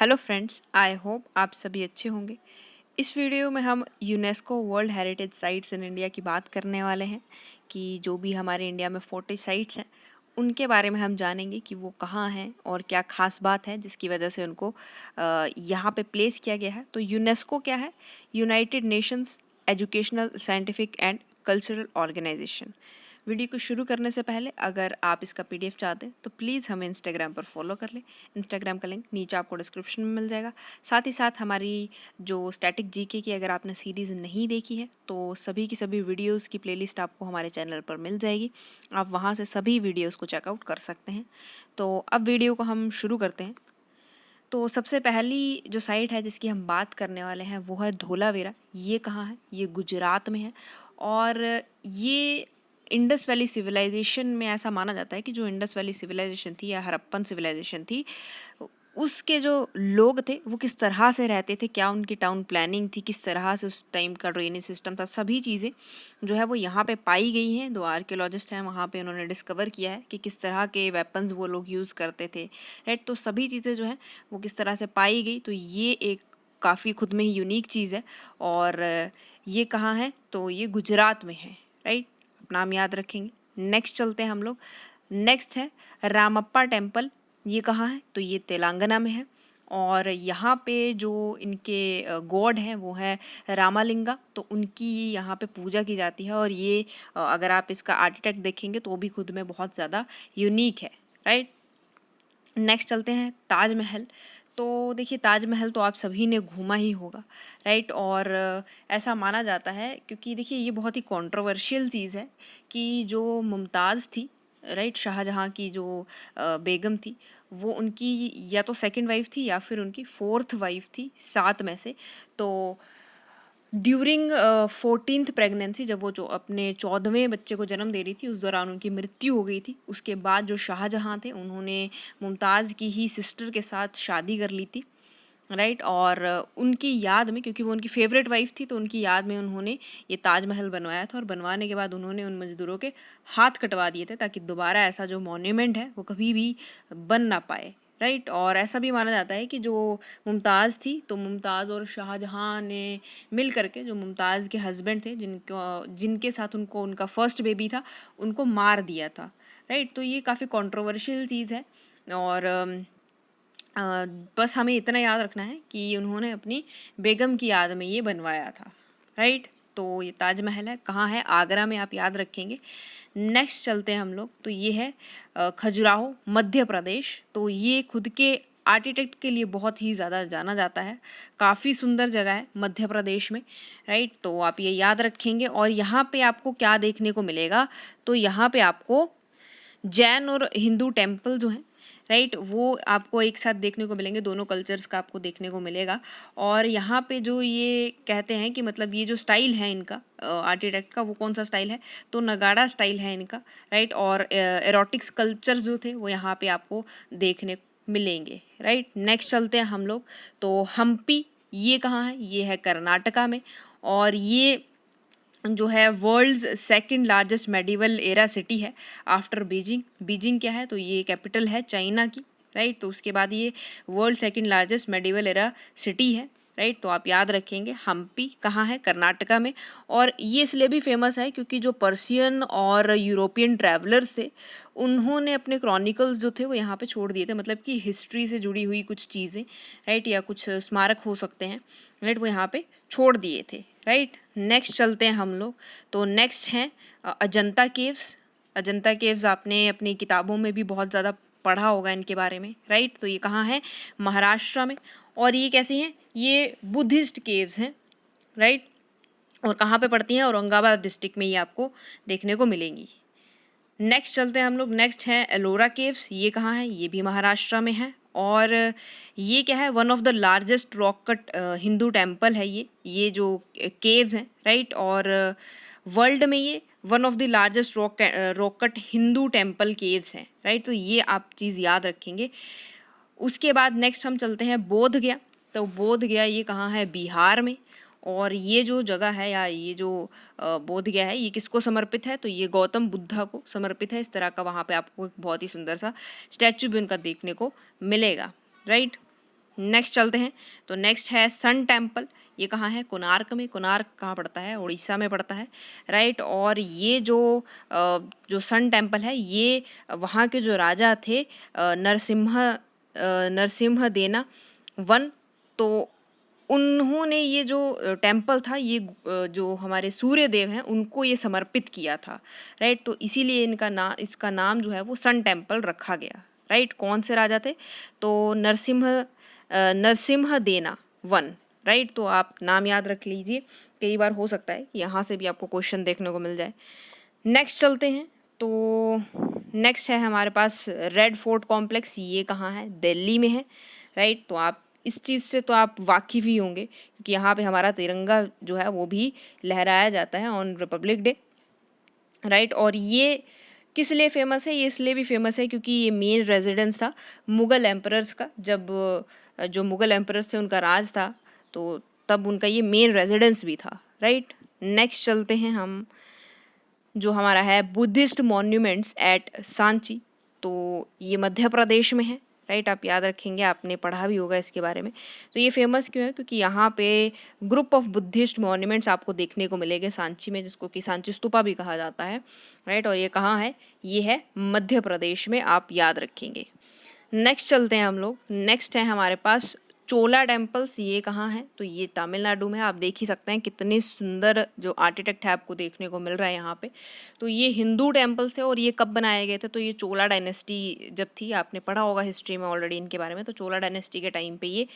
Hello friends, I hope आप सभी अच्छे होंगे। इस वीडियो में हम UNESCO world heritage sites in India की बात करने वाले हैं कि जो भी हमारे इंडिया में 40 साइट्स हैं उनके बारे में हम जानेंगे कि वो कहाँ हैं और क्या खास बात है जिसकी वजह से उनको यहाँ पे प्लेस किया गया है। तो यूनेस्को क्या है? United Nations Educational, Scientific and Cultural Organization. Video को शुरू करने से पहले अगर आप इसका पीडीएफ चाहते हैं तो प्लीज़ हमें इंस्टाग्राम पर फॉलो कर लें। इंस्टाग्राम का लिंक नीचे आपको डिस्क्रिप्शन में मिल जाएगा। साथ ही साथ हमारी जो स्टैटिक जीके की अगर आपने सीरीज़ नहीं देखी है तो सभी की सभी वीडियोस की प्लेलिस्ट आपको हमारे चैनल पर मिल जाएगी। आप वहाँ से सभी वीडियोस को चेकआउट कर सकते हैं। तो अब वीडियो को हम शुरू करते हैं। तो सबसे पहली जो साइट है जिसकी हम बात करने वाले हैं वो है धोलावीरा। ये कहाँ है? ये गुजरात में है। और ये इंडस वैली सिविलाइजेशन में ऐसा माना जाता है कि जो इंडस वैली सिविलाइजेशन थी या हड़प्पन सिविलाइजेशन थी, उसके जो लोग थे वो किस तरह से रहते थे, क्या उनकी टाउन प्लानिंग थी, किस तरह से उस टाइम का ड्रेनेज सिस्टम था, सभी चीज़ें जो है वो यहाँ पे पाई गई हैं। 2 आर्कियोलॉजिस्ट हैं वहाँ पे, उन्होंने डिस्कवर किया है कि किस तरह के वेपन्स वो लोग यूज़ करते थे, राइट। तो सभी चीज़ें जो हैं वो किस तरह से पाई गई, तो ये एक काफ़ी खुद में ही यूनिक चीज़ है। और ये कहाँ है? तो ये गुजरात में है, राइट। नाम याद रखेंगे। नेक्स्ट चलते हैं हम लोग। नेक्स्ट है रामप्पा टेम्पल। ये कहाँ है? तो ये तेलंगाना में है। और यहाँ पे जो इनके गॉड हैं वो है रामालिंगा, तो उनकी यहाँ पे पूजा की जाती है। और ये अगर आप इसका आर्किटेक्ट देखेंगे तो भी खुद में बहुत ज़्यादा यूनिक है, राइट। नेक्स्ट चलते हैं ताजमहल। तो देखिए, ताजमहल तो आप सभी ने घूमा ही होगा, राइट। और ऐसा माना जाता है क्योंकि देखिए ये बहुत ही कंट्रोवर्शियल चीज़ है कि जो मुमताज़ थी, राइट, शाहजहाँ की जो बेगम थी, वो उनकी या तो सेकंड वाइफ थी या फिर उनकी फोर्थ वाइफ थी 7 में से। तो ड्यूरिंग 14th प्रेगनेंसी, जब वो जो अपने 14वें बच्चे को जन्म दे रही थी, उस दौरान उनकी मृत्यु हो गई थी। उसके बाद जो शाहजहाँ थे उन्होंने मुमताज़ की ही सिस्टर के साथ शादी कर ली थी, राइट। और उनकी याद में, क्योंकि वो उनकी फेवरेट वाइफ थी, तो उनकी याद में उन्होंने ये ताजमहल बनवाया था। और बनवाने के बाद उन्होंने उन मज़दूरों के हाथ कटवा दिए थे ताकि दोबारा ऐसा जो मॉन्यूमेंट है वो कभी भी बन ना पाए, राइट। और ऐसा भी माना जाता है कि जो मुमताज़ थी, तो मुमताज़ और शाहजहाँ ने मिल करके, जो मुमताज़ के हस्बैंड थे जिनके साथ उनको उनका फर्स्ट बेबी था, उनको मार दिया था, राइट। तो ये काफ़ी कंट्रोवर्शियल चीज़ है। और बस हमें इतना याद रखना है कि उन्होंने अपनी बेगम की याद में ये बनवाया था, राइट। तो ये ताजमहल है, कहाँ है? आगरा में, आप याद रखेंगे। नेक्स्ट चलते हैं हम लोग। तो ये है खजुराहो, मध्य प्रदेश। तो ये खुद के आर्किटेक्ट के लिए बहुत ही ज़्यादा जाना जाता है। काफ़ी सुंदर जगह है मध्य प्रदेश में, राइट। तो आप ये याद रखेंगे। और यहाँ पे आपको क्या देखने को मिलेगा? तो यहाँ पे आपको जैन और हिंदू टेम्पल जो हैं, राइट, वो आपको एक साथ देखने को मिलेंगे। दोनों कल्चर्स का आपको देखने को मिलेगा। और यहाँ पे जो ये कहते हैं कि मतलब ये जो स्टाइल है इनका आर्किटेक्ट का, वो कौन सा स्टाइल है? तो नगाड़ा स्टाइल है इनका, राइट। और एरोटिक स्कल्पचर्स जो थे वो यहाँ पे आपको देखने मिलेंगे, राइट। नेक्स्ट चलते हैं हम लोग। तो हम्पी, ये कहाँ है? ये है कर्नाटका में। और ये जो है world's second largest medieval era city है आफ्टर बीजिंग। बीजिंग क्या है? तो ये कैपिटल है चाइना की, राइट। तो उसके बाद ये world second largest medieval era city है, राइट। तो आप याद रखेंगे। हम्पी कहाँ है? कर्नाटका में। और ये इसलिए भी फेमस है क्योंकि जो पर्शियन और यूरोपियन ट्रैवलर्स थे, उन्होंने अपने क्रॉनिकल्स जो थे वो यहाँ पे छोड़ दिए थे, मतलब कि हिस्ट्री से जुड़ी हुई कुछ चीज़ें, राइट, या कुछ स्मारक हो सकते हैं, राइट, वो यहाँ पे छोड़ दिए थे, राइट। नेक्स्ट चलते हैं हम लोग। तो नेक्स्ट हैं अजंता केव्स। अजंता केव्स आपने अपनी किताबों में भी बहुत ज़्यादा पढ़ा होगा इनके बारे में, राइट। तो ये कहाँ है? महाराष्ट्र में। और ये कैसी हैं? ये बुद्धिस्ट केव्स हैं, राइट। और कहाँ पे पड़ती हैं? औरंगाबाद डिस्ट्रिक्ट में ये आपको देखने को मिलेंगी। नेक्स्ट चलते हैं हम लोग। नेक्स्ट है एलोरा केव्स। ये कहाँ है? ये भी महाराष्ट्र में है। और ये क्या है? One of the largest rock cut Hindu temple है ये जो केव्स हैं, राइट। और वर्ल्ड में ये one of the largest rock cut Hindu temple caves हैं, राइट। तो ये आप चीज़ याद रखेंगे। उसके बाद नेक्स्ट हम चलते हैं बोध गया। तो बोध गया ये कहाँ है? बिहार में। और ये जो जगह है या ये जो बोध गया है, ये किसको समर्पित है? तो ये गौतम बुद्धा को समर्पित है। इस तरह का वहाँ पे आपको एक बहुत ही सुंदर सा स्टैचू भी उनका देखने को मिलेगा, राइट। नेक्स्ट चलते हैं, तो नेक्स्ट है सन टेम्पल। ये कहाँ है? कोणार्क में। कोणार्क कहाँ पड़ता है? उड़ीसा में पड़ता है, राइट। और ये जो सन टेम्पल है, ये वहाँ के जो राजा थे नरसिम्हा देना वन, तो उन्होंने ये जो टेम्पल था, ये जो हमारे सूर्य देव हैं उनको ये समर्पित किया था, राइट। तो इसीलिए इसका नाम जो है वो सन टेम्पल रखा गया, राइट। कौन से राजा थे? तो नरसिम्हा देना वन, राइट। तो आप नाम याद रख लीजिए, कई बार हो सकता है यहाँ से भी आपको क्वेश्चन देखने को मिल जाए। नेक्स्ट चलते हैं, तो नेक्स्ट है हमारे पास रेड फोर्ट कॉम्प्लेक्स। ये कहाँ है? दिल्ली में है, राइट। तो आप इस चीज़ से तो आप वाकिफ़ ही होंगे, क्योंकि यहाँ पे हमारा तिरंगा जो है वो भी लहराया जाता है ऑन रिपब्लिक डे, राइट। और ये किस लिए फेमस है? ये इसलिए भी फेमस है क्योंकि ये मेन रेजिडेंस था मुग़ल एम्परर्स का। जब जो मुग़ल एम्परर्स थे उनका राज था, तो तब उनका ये मेन रेजिडेंस भी था, राइट। नेक्स्ट चलते हैं हम, जो हमारा है बुद्धिस्ट मॉन्यूमेंट्स एट सांची। तो ये मध्य प्रदेश में है, राइट। आप याद रखेंगे, आपने पढ़ा भी होगा इसके बारे में। तो ये फेमस क्यों है? क्योंकि यहाँ पे ग्रुप ऑफ बुद्धिस्ट मॉन्यूमेंट्स आपको देखने को मिलेंगे सांची में, जिसको कि सांची स्तूपा भी कहा जाता है, राइट। और ये कहाँ है? ये है मध्य प्रदेश में, आप याद रखेंगे। नेक्स्ट चलते हैं हम लोग। नेक्स्ट है हमारे पास चोला टेम्पल्स। ये कहाँ है? तो ये तमिलनाडु में। आप देख ही सकते हैं कितने सुंदर जो आर्किटेक्ट है आपको देखने को मिल रहा है यहाँ पे। तो ये हिंदू टेम्पल्स थे, और ये कब बनाए गए थे? तो ये चोला डायनेस्टी जब थी, आपने पढ़ा होगा हिस्ट्री में ऑलरेडी इनके बारे में। तो चोला डायनेस्टी के टाइम पे ये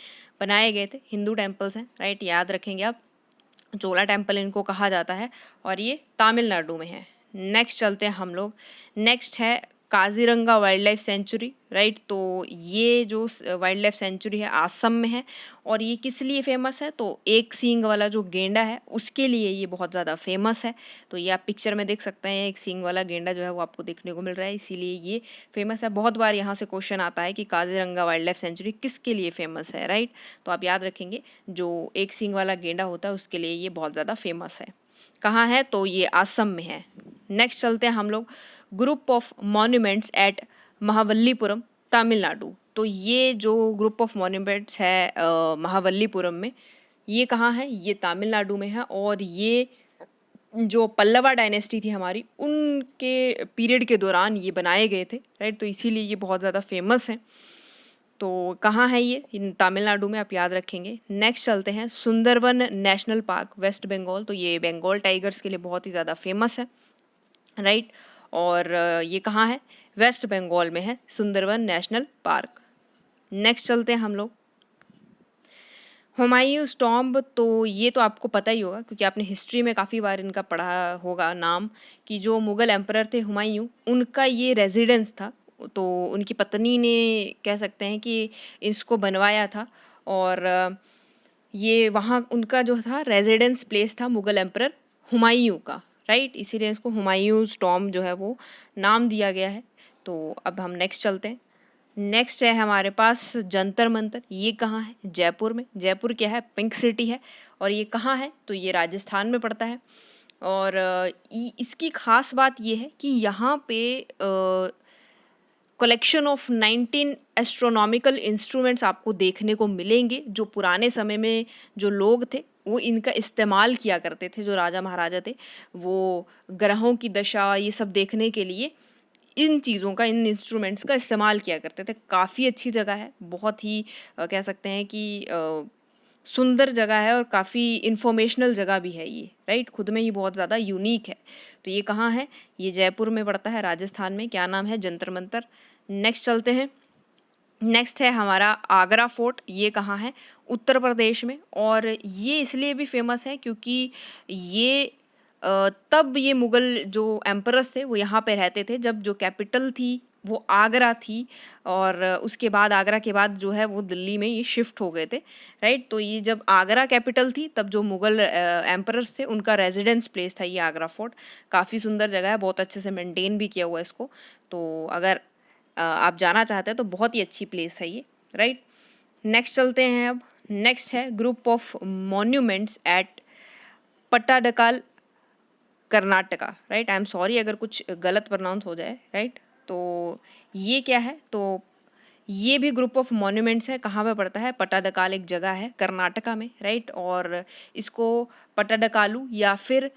बनाए गए थे, हिंदू टेम्पल्स हैं, राइट। याद रखेंगे आप, चोला टेम्पल इनको कहा जाता है, और ये तमिलनाडु में है। नेक्स्ट चलते हैं हम लोग। नेक्स्ट है Kaziranga wild life sanctuary, right. तो ये जो वाइल्ड लाइफ सेंचुरी है आसम में है, और ये किस लिए फेमस है? तो एक सींग वाला जो गेंडा है उसके लिए ये बहुत ज़्यादा फेमस है। तो ये आप पिक्चर में देख सकते हैं, एक सींग वाला गेंडा जो है वो आपको देखने को मिल रहा है, इसीलिए ये फेमस है। बहुत बार यहाँ से क्वेश्चन आता है कि काजीरंगा वाइल्ड लाइफ सेंचुरी किसके लिए फेमस है, राइट। तो आप याद रखेंगे, जो एक सींग वाला गेंडा होता है उसके लिए ये बहुत ज़्यादा फेमस है। कहाँ है? तो ये असम में है। नेक्स्ट चलते हैं हम लोग, group of monuments at Mahabalipuram Tamil Nadu. तो ये जो ग्रुप ऑफ मॉन्यूमेंट्स है महाबलीपुरम में, ये कहाँ है? ये तमिलनाडु में है। और ये जो पल्लवा डायनेस्टी थी हमारी, उनके पीरियड के दौरान ये बनाए गए थे, राइट। तो इसीलिए ये बहुत ज़्यादा फेमस है। तो कहाँ है ये? इन तमिलनाडु में, आप याद रखेंगे। नेक्स्ट चलते हैं, सुंदरवन नेशनल पार्क वेस्ट बंगाल। तो ये बंगाल टाइगर्स के लिए बहुत ही ज़्यादा फेमस है, राइट। और ये कहाँ है? वेस्ट बंगाल में है सुंदरवन नेशनल पार्क। नेक्स्ट चलते हैं हम लोग, हुमायूं टॉम्ब। तो ये तो आपको पता ही होगा, क्योंकि आपने हिस्ट्री में काफ़ी बार इनका पढ़ा होगा नाम, कि जो मुग़ल एम्परर थे हुमायूं, उनका ये रेजिडेंस था। तो उनकी पत्नी ने, कह सकते हैं कि इसको बनवाया था, और ये वहाँ उनका जो था रेजिडेंस प्लेस था मुग़ल एम्परर हुमायूं का, राइट। इसीलिए इसको हुमायूंस टॉम्ब जो है वो नाम दिया गया है। तो अब हम नेक्स्ट चलते हैं। नेक्स्ट है हमारे पास जंतर मंतर। ये कहाँ है? जयपुर में। जयपुर क्या है? पिंक सिटी है। और ये कहाँ है? तो ये राजस्थान में पड़ता है। और इसकी खास बात ये है कि यहाँ पे कलेक्शन ऑफ 19 एस्ट्रोनॉमिकल इंस्ट्रूमेंट्स आपको देखने को मिलेंगे, जो पुराने समय में जो लोग थे वो इनका इस्तेमाल किया करते थे। जो राजा महाराजा थे वो ग्रहों की दशा ये सब देखने के लिए इन चीज़ों का, इन इंस्ट्रूमेंट्स का इस्तेमाल किया करते थे। काफ़ी अच्छी जगह है, बहुत ही कह सकते हैं कि सुंदर जगह है, और काफ़ी इंफॉर्मेशनल जगह भी है ये, राइट। खुद में ही बहुत ज़्यादा यूनिक है। तो ये कहाँ है? ये जयपुर में पड़ता है, राजस्थान में। क्या नाम है? जंतर मंतर। नेक्स्ट चलते हैं। नेक्स्ट है हमारा आगरा फोर्ट। ये कहाँ है? उत्तर प्रदेश में। और ये इसलिए भी फेमस है क्योंकि ये तब ये मुग़ल जो एम्परर्स थे वो यहाँ पे रहते थे, जब जो कैपिटल थी वो आगरा थी, और उसके बाद आगरा के बाद जो है वो दिल्ली में ये शिफ्ट हो गए थे, राइट। तो ये जब आगरा कैपिटल थी, तब जो मुग़ल एम्परर्स थे उनका रेजिडेंस प्लेस था ये आगरा फोर्ट। काफ़ी सुंदर जगह है, बहुत अच्छे से मेंटेन भी किया हुआ है इसको। तो अगर आप जाना चाहते हैं तो बहुत ही अच्छी प्लेस है ये, राइट। नेक्स्ट चलते हैं अब। नेक्स्ट है group of monuments at Pattadakal Karnataka, right. I am sorry अगर कुछ गलत प्रोनाउंस हो जाए, राइट। तो ये क्या है? तो ये भी ग्रुप ऑफ मॉन्यूमेंट्स है। कहाँ पे पड़ता है? पट्टादकाल एक जगह है कर्नाटका में, राइट। और इसको पट्टादकालु या फिर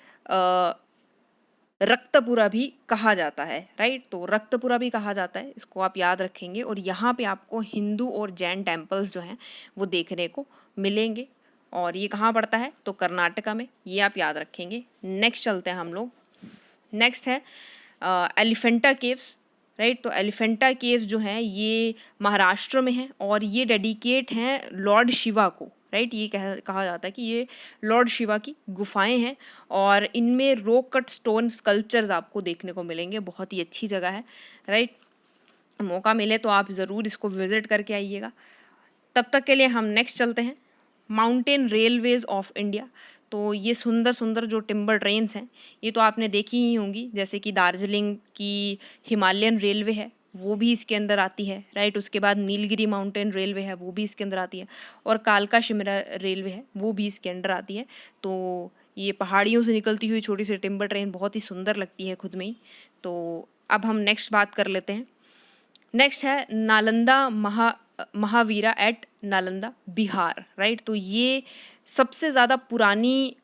रक्तपुरा भी कहा जाता है, राइट। तो रक्तपुरा भी कहा जाता है, इसको आप याद रखेंगे। और यहाँ पे आपको हिंदू और जैन टेम्पल्स जो हैं वो देखने को मिलेंगे। और ये कहाँ पड़ता है? तो कर्नाटका में, ये आप याद रखेंगे। नेक्स्ट चलते हैं हम लोग। नेक्स्ट है एलिफेंटा केव्स, राइट। तो एलिफेंटा केव्स जो हैं ये महाराष्ट्र में हैं और ये डेडिकेट हैं लॉर्ड शिवा को, राइट। ये कहा जाता है कि ये लॉर्ड शिवा की गुफाएं हैं और इनमें रॉक कट स्टोन स्कल्पचर्स आपको देखने को मिलेंगे। बहुत ही अच्छी जगह है, राइट। मौका मिले तो आप ज़रूर इसको विजिट करके आइएगा। तब तक के लिए हम नेक्स्ट चलते हैं, माउंटेन रेलवेज ऑफ इंडिया। तो ये सुंदर सुंदर जो टिम्बर ट्रेन्स हैं ये तो आपने देखी ही होंगी, जैसे कि दार्जिलिंग की हिमालयन रेलवे है वो भी इसके अंदर आती है, राइट। उसके बाद नीलगिरी माउंटेन रेलवे है वो भी इसके अंदर आती है और कालका शिमला रेलवे है वो भी इसके अंदर आती है। तो ये पहाड़ियों से निकलती हुई छोटी सी टिम्बर ट्रेन बहुत ही सुंदर लगती है खुद में ही। तो अब हम नेक्स्ट बात कर लेते हैं। नेक्स्ट है नालंदा महावीरा एट नालंदा बिहार, राइट। तो ये सबसे ज़्यादा पुरानी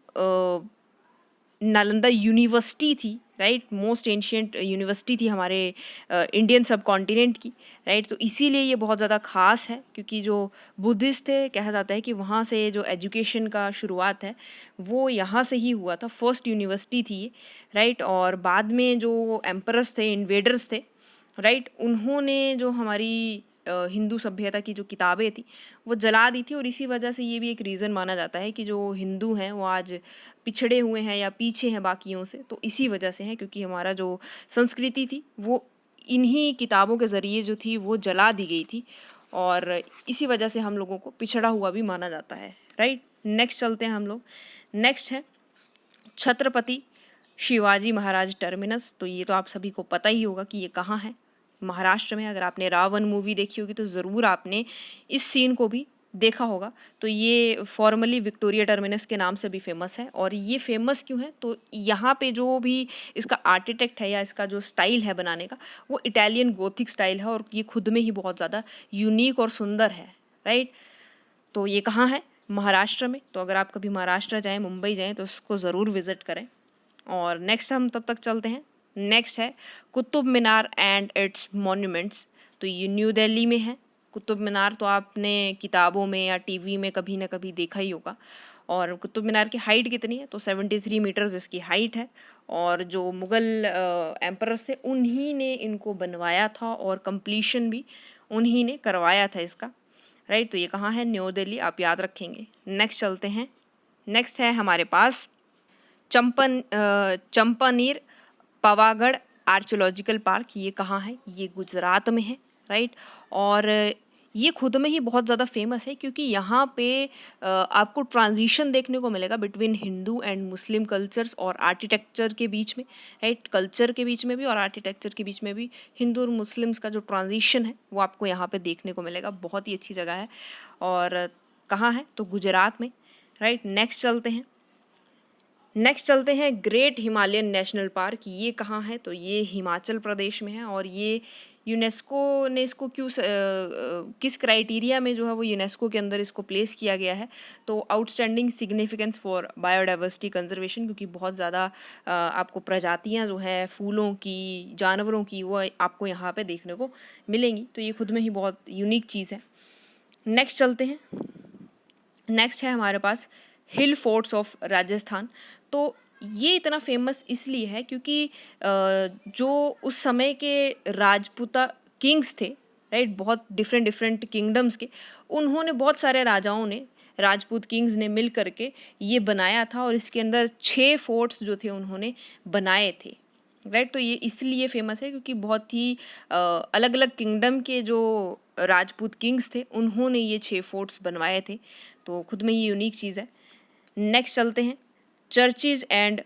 नालंदा यूनिवर्सिटी थी, राइट। मोस्ट एंशियंट यूनिवर्सिटी थी हमारे इंडियन सब कॉन्टिनेंट की, राइट। तो इसीलिए ये बहुत ज़्यादा ख़ास है क्योंकि जो बुद्धिस्ट थे कहा जाता है कि वहाँ से जो एजुकेशन का शुरुआत है वो यहाँ से ही हुआ था। फर्स्ट यूनिवर्सिटी थी ये, राइट। और बाद में जो एम्परर्स थे, इन्वेडर्स थे, राइट, उन्होंने जो हमारी हिंदू सभ्यता की जो किताबें थी वो जला दी थी। और इसी वजह से ये भी एक रीज़न माना जाता है कि जो हिंदू हैं वो आज पिछड़े हुए हैं या पीछे हैं बाकियों से, तो इसी वजह से है क्योंकि हमारा जो संस्कृति थी वो इन्हीं किताबों के ज़रिए जो थी वो जला दी गई थी और इसी वजह से हम लोगों को पिछड़ा हुआ भी माना जाता है, राइट। नेक्स्ट चलते हैं हम लोग। नेक्स्ट है छत्रपति शिवाजी महाराज टर्मिनस। तो ये तो आप सभी को पता ही होगा कि ये कहाँ है, महाराष्ट्र में। अगर आपने रावण मूवी देखी होगी तो ज़रूर आपने इस सीन को भी देखा होगा। तो ये फॉर्मली विक्टोरिया टर्मिनस के नाम से भी फेमस है। और ये फेमस क्यों है? तो यहाँ पे जो भी इसका आर्किटेक्ट है या इसका जो स्टाइल है बनाने का वो इटालियन गोथिक स्टाइल है और ये खुद में ही बहुत ज़्यादा यूनिक और सुंदर है, राइट। तो ये कहाँ है? महाराष्ट्र में। तो अगर आप कभी महाराष्ट्र जाएँ, मुंबई जाएँ तो इसको ज़रूर विज़िट करें। और नेक्स्ट हम तब तक चलते हैं। नेक्स्ट है Qutub Minar and it's monuments. तो ये न्यू दिल्ली में है। कुतुब मीनार तो आपने किताबों में या टीवी में कभी ना कभी देखा ही होगा। और कुतुब मीनार की हाइट कितनी है? तो 73 मीटर्स इसकी हाइट है। और जो मुग़ल एम्परर्स थे उन्हीं ने इनको बनवाया था और कंप्लीशन भी उन्हीं ने करवाया था इसका, राइट। तो ये कहाँ है? न्यू दिल्ली, आप याद रखेंगे। नेक्स्ट चलते हैं। नेक्स्ट है हमारे पास चंपानेर पावागढ़ आर्कियोलॉजिकल पार्क। ये कहाँ है? ये गुजरात में है, राइट। और ये खुद में ही बहुत ज़्यादा फेमस है क्योंकि यहाँ पे आपको ट्रांजिशन देखने को मिलेगा between Hindu and Muslim cultures और आर्किटेक्चर के बीच में, राइट। कल्चर के बीच में भी और आर्किटेक्चर के बीच में भी हिंदू और मुस्लिम्स का जो ट्रांजिशन है वो आपको यहाँ पे देखने को मिलेगा। बहुत ही अच्छी जगह है। और कहाँ है? तो गुजरात में, राइट। नेक्स्ट चलते हैं। नेक्स्ट चलते हैं ग्रेट हिमालयन नेशनल पार्क। ये कहाँ है? तो ये हिमाचल प्रदेश में है। और ये यूनेस्को ने इसको किस क्राइटेरिया में जो है वो यूनेस्को के अंदर इसको प्लेस किया गया है? तो outstanding significance for biodiversity conservation, क्योंकि बहुत ज़्यादा आपको प्रजातियाँ जो है फूलों की, जानवरों की, वो आपको यहाँ पे देखने को मिलेंगी। तो ये खुद में ही बहुत यूनिक चीज़ है। नेक्स्ट चलते हैं। नेक्स्ट है हमारे पास हिल फोर्ट्स ऑफ राजस्थान। तो ये इतना फेमस इसलिए है क्योंकि जो उस समय के राजपूता किंग्स थे, राइट, बहुत डिफरेंट डिफरेंट किंगडम्स के, उन्होंने बहुत सारे राजाओं ने, राजपूत किंग्स ने मिल करके ये बनाया था और इसके अंदर 6 फोर्ट्स जो थे उन्होंने बनाए थे, राइट। तो ये इसलिए फेमस है क्योंकि बहुत ही अलग अलग किंगडम के जो राजपूत किंग्स थे उन्होंने ये 6 फोर्ट्स बनवाए थे। तो खुद में ये यूनिक चीज़ है। नेक्स्ट चलते हैं चर्चिज़ एंड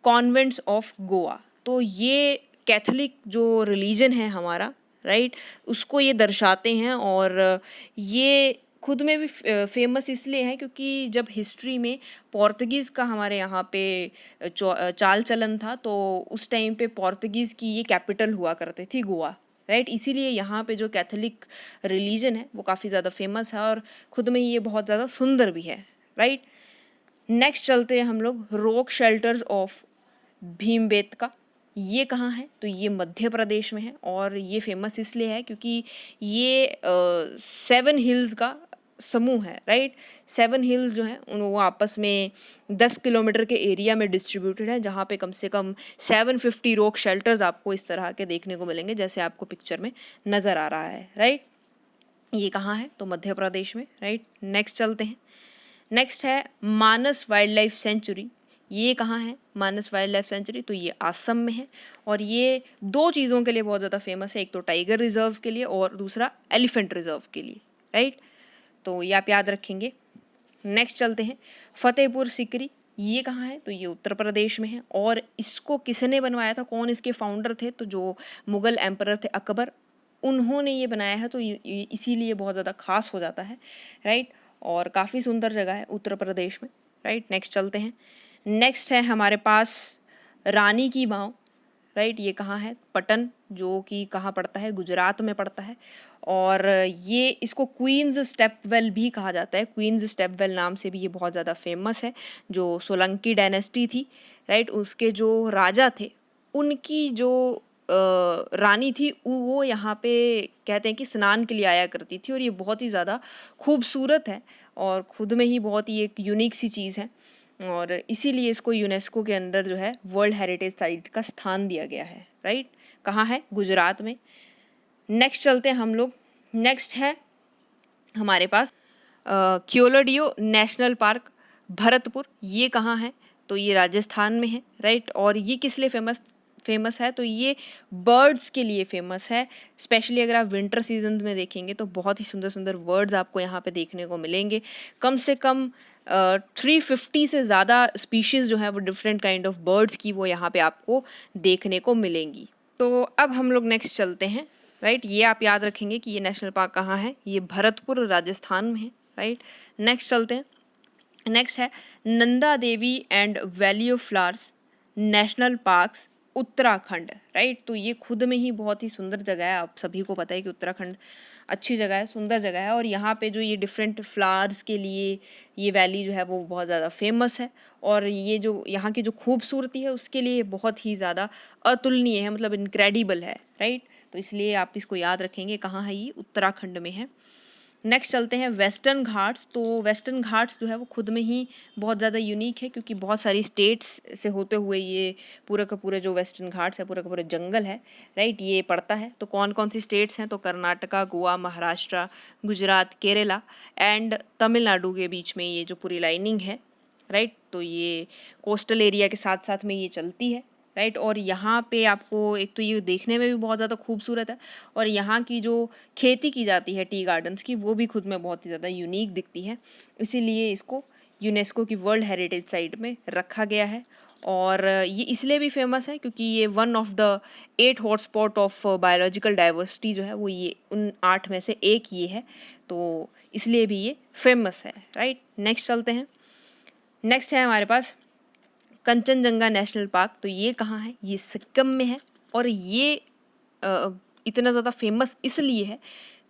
कॉन्वेंट्स ऑफ गोवा। तो ये कैथोलिक जो रिलीजन है हमारा, राइट, उसको ये दर्शाते हैं। और ये खुद में भी फेमस इसलिए है क्योंकि जब हिस्ट्री में पोर्तुगीज़ का हमारे यहाँ पे चाल चलन था तो उस टाइम पे पोर्तुगीज़ की ये कैपिटल हुआ करती थी गोवा, राइट। इसीलिए यहाँ पे जो कैथोलिक रिलीजन है वो काफ़ी ज़्यादा फेमस है और खुद में ही ये बहुत ज़्यादा सुंदर भी है, राइट। नेक्स्ट चलते हैं हम लोग रॉक शेल्टर्स ऑफ भीमबेटका। ये कहाँ है? तो ये मध्य प्रदेश में है और ये फेमस इसलिए है क्योंकि ये 7 हिल्स का समूह है, राइट। 7 हिल्स जो हैं वो आपस में 10 किलोमीटर के एरिया में डिस्ट्रीब्यूटेड है, जहाँ पे कम से कम 750 रॉक शेल्टर्स आपको इस तरह के देखने को मिलेंगे जैसे आपको पिक्चर में नज़र आ रहा है, राइट। ये कहाँ है? तो मध्य प्रदेश में, राइट। नेक्स्ट चलते हैं। नेक्स्ट है मानस वाइल्ड लाइफ सेंचुरी। ये कहाँ है मानस वाइल्ड लाइफ सेंचुरी? तो ये असम में है और ये 2 चीज़ों के लिए बहुत ज़्यादा फेमस है, एक तो टाइगर रिजर्व के लिए और दूसरा एलिफेंट रिजर्व के लिए, राइट। तो ये आप याद रखेंगे। नेक्स्ट चलते हैं फतेहपुर सिकरी। ये कहाँ है? तो ये उत्तर प्रदेश में है और इसको किसने बनवाया था, कौन इसके फाउंडर थे? तो जो मुगल एम्परर थे अकबर, उन्होंने ये बनाया है, तो इसीलिए बहुत ज़्यादा खास हो जाता है, राइट। और काफ़ी सुंदर जगह है उत्तर प्रदेश में, राइट। नेक्स्ट चलते हैं। नेक्स्ट है हमारे पास रानी की वाव, राइट। ये कहाँ है? पटन, जो कि कहाँ पड़ता है? गुजरात में पड़ता है और ये इसको क्वींस स्टेपवेल भी कहा जाता है। क्वींस स्टेपवेल नाम से भी ये बहुत ज़्यादा फेमस है। जो सोलंकी डायनेस्टी थी, राइट, उसके जो राजा थे उनकी जो रानी थी वो यहाँ पे कहते हैं कि स्नान के लिए आया करती थी और ये बहुत ही ज़्यादा खूबसूरत है और खुद में ही बहुत ही एक यूनिक सी चीज़ है और इसीलिए इसको यूनेस्को के अंदर जो है वर्ल्ड हेरिटेज साइट का स्थान दिया गया है, राइट। कहाँ है? गुजरात में। नेक्स्ट चलते हैं हम लोग। नेक्स्ट है हमारे पास क्योलोडियो नेशनल पार्क भरतपुर। ये कहाँ है? तो ये राजस्थान में है, राइट। और ये किस लिए फेमस है? तो ये बर्ड्स के लिए फेमस है। स्पेशली अगर आप विंटर सीजन में देखेंगे तो बहुत ही सुंदर सुंदर बर्ड्स आपको यहाँ पे देखने को मिलेंगे। कम से कम 350 से ज़्यादा स्पीशीज़ जो है वो डिफरेंट काइंड ऑफ बर्ड्स की वो यहाँ पे आपको देखने को मिलेंगी। तो अब हम लोग नेक्स्ट चलते हैं, राइट। ये आप याद रखेंगे कि ये नेशनल पार्क कहाँ है, ये भरतपुर राजस्थान में है, राइट। नेक्स्ट चलते हैं। नेक्स्ट है Nanda Devi and valley of flowers national parks Uttarakhand, right. तो ये खुद में ही बहुत ही सुंदर जगह है। आप सभी को पता है कि उत्तराखंड अच्छी जगह है, सुंदर जगह है और यहाँ पे जो ये डिफरेंट फ्लावर्स के लिए ये वैली जो है वो बहुत ज़्यादा फेमस है और ये जो यहाँ की जो खूबसूरती है उसके लिए बहुत ही ज़्यादा अतुलनीय है, मतलब इनक्रेडिबल है, राइट। तो इसलिए आप इसको याद रखेंगे, कहाँ है ये? उत्तराखंड में है। नेक्स्ट चलते हैं वेस्टर्न घाट्स। तो वेस्टर्न घाट्स जो है वो खुद में ही बहुत ज़्यादा यूनिक है क्योंकि बहुत सारी स्टेट्स से होते हुए ये पूरा का पूरा जो वेस्टर्न घाट्स है पूरा का पूरा जंगल है, राइट, ये पड़ता है। तो कौन कौन सी स्टेट्स हैं? तो कर्नाटका, गोवा, महाराष्ट्र, गुजरात, केरला एंड तमिलनाडु के बीच में ये जो पूरी लाइनिंग है, राइट। तो ये कोस्टल एरिया के साथ साथ में ये चलती है, राइट। और यहाँ पे आपको एक तो ये देखने में भी बहुत ज़्यादा खूबसूरत है और यहाँ की जो खेती की जाती है टी गार्डन्स की वो भी खुद में बहुत ही ज़्यादा यूनिक दिखती है। इसीलिए इसको यूनेस्को की वर्ल्ड हेरिटेज साइट में रखा गया है और ये इसलिए भी फेमस है क्योंकि ये one of the 8 hotspot of biological diversity जो है वो ये उन 8 में से एक ये है, तो इसलिए भी ये फेमस है, राइट। नेक्स्ट चलते हैं। नेक्स्ट है हमारे पास कंचनजंगा नेशनल पार्क। तो ये कहाँ है? ये सिक्किम में है और ये इतना ज़्यादा फेमस इसलिए है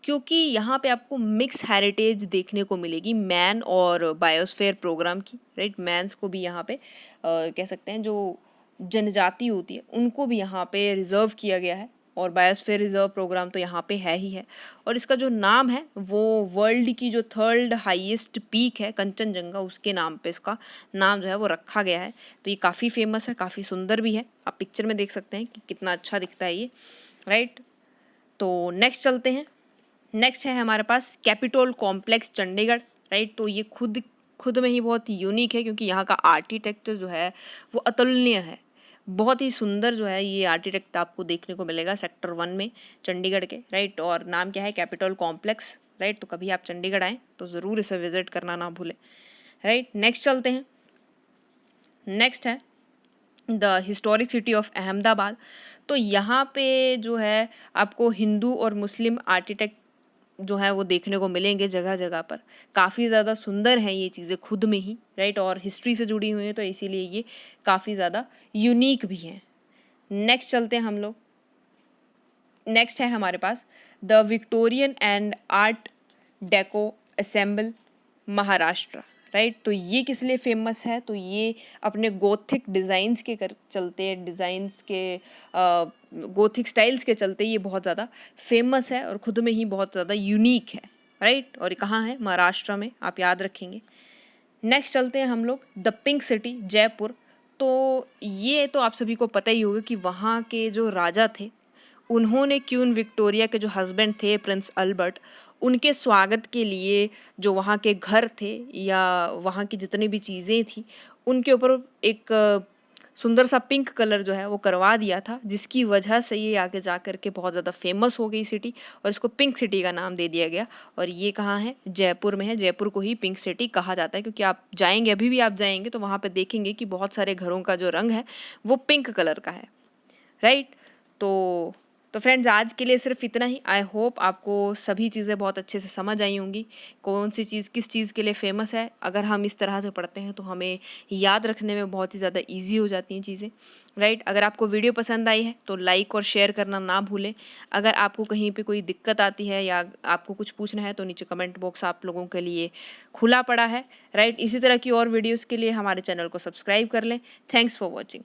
क्योंकि यहाँ पे आपको मिक्स हेरिटेज देखने को मिलेगी मैन और बायोस्फीयर प्रोग्राम की, राइट। मैंस को भी यहाँ पे कह सकते हैं जो जनजाति होती है उनको भी यहाँ पे रिजर्व किया गया है और बायोस्फीयर रिजर्व प्रोग्राम तो यहाँ पे है ही है और इसका जो नाम है वो वर्ल्ड की जो 3rd हाईएस्ट पीक है कंचनजंगा उसके नाम पे इसका नाम जो है वो रखा गया है। तो ये काफ़ी फेमस है, काफ़ी सुंदर भी है, आप पिक्चर में देख सकते हैं कि कितना अच्छा दिखता है ये, राइट। तो नेक्स्ट चलते हैं। नेक्स्ट है हमारे पास कैपिटोल कॉम्प्लेक्स चंडीगढ़, राइट। तो ये खुद में ही बहुत यूनिक है क्योंकि यहाँ का आर्किटेक्चर जो है वो अतुलनीय है। बहुत ही सुंदर जो है ये आर्किटेक्ट आपको देखने को मिलेगा सेक्टर 1 में चंडीगढ़ के, राइट। और नाम क्या है? Capitol complex, right. तो कभी आप चंडीगढ़ आएँ तो ज़रूर इसे विजिट करना ना भूलें, राइट। नेक्स्ट चलते हैं। नेक्स्ट है the historic city of Ahmedabad. तो यहाँ पे जो है आपको हिंदू और मुस्लिम आर्किटेक्ट जो है वो देखने को मिलेंगे जगह जगह पर। काफ़ी ज़्यादा सुंदर हैं ये चीज़ें खुद में ही, राइट। और हिस्ट्री से जुड़ी हुई हैं तो इसीलिए ये काफ़ी ज़्यादा यूनिक भी हैं। नेक्स्ट चलते हैं हम लोग। नेक्स्ट है हमारे पास the Victorian and art deco ensemble Maharashtra, right. तो ये किस लिए फेमस है? तो ये अपने गोथिक डिज़ाइंस के चलते, डिज़ाइंस के गोथिक स्टाइल्स के चलते ये बहुत ज़्यादा फेमस है और खुद में ही बहुत ज़्यादा यूनिक है, राइट। और ये कहाँ है? महाराष्ट्र में, आप याद रखेंगे। नेक्स्ट चलते हैं हम लोग द पिंक सिटी जयपुर। तो ये तो आप सभी को पता ही होगा कि वहाँ के जो राजा थे उन्होंने क्वीन विक्टोरिया के जो हस्बैंड थे प्रिंस अल्बर्ट, उनके स्वागत के लिए जो वहाँ के घर थे या वहाँ की जितनी भी चीज़ें थी उनके ऊपर एक सुंदर सा पिंक कलर जो है वो करवा दिया था, जिसकी वजह से ये आगे जा कर के बहुत ज़्यादा फेमस हो गई सिटी और इसको पिंक सिटी का नाम दे दिया गया। और ये कहाँ है? जयपुर में है। जयपुर को ही पिंक सिटी कहा जाता है क्योंकि आप जाएंगे, अभी भी आप जाएंगे तो वहाँ पे देखेंगे कि बहुत सारे घरों का जो रंग है वो पिंक कलर का है, राइट। तो फ्रेंड्स आज के लिए सिर्फ इतना ही। आई होप आपको सभी चीज़ें बहुत अच्छे से समझ आई होंगी, कौन सी चीज़ किस चीज़ के लिए फेमस है। अगर हम इस तरह से पढ़ते हैं तो हमें याद रखने में बहुत ही ज़्यादा ईजी हो जाती हैं चीज़ें, राइट। अगर आपको वीडियो पसंद आई है तो लाइक और शेयर करना ना भूलें। अगर आपको कहीं पे कोई दिक्कत आती है या आपको कुछ पूछना है तो नीचे कमेंट बॉक्स आप लोगों के लिए खुला पड़ा है, राइट। इसी तरह की और वीडियोज़ के लिए हमारे चैनल को सब्सक्राइब कर लें। Thanks for watching.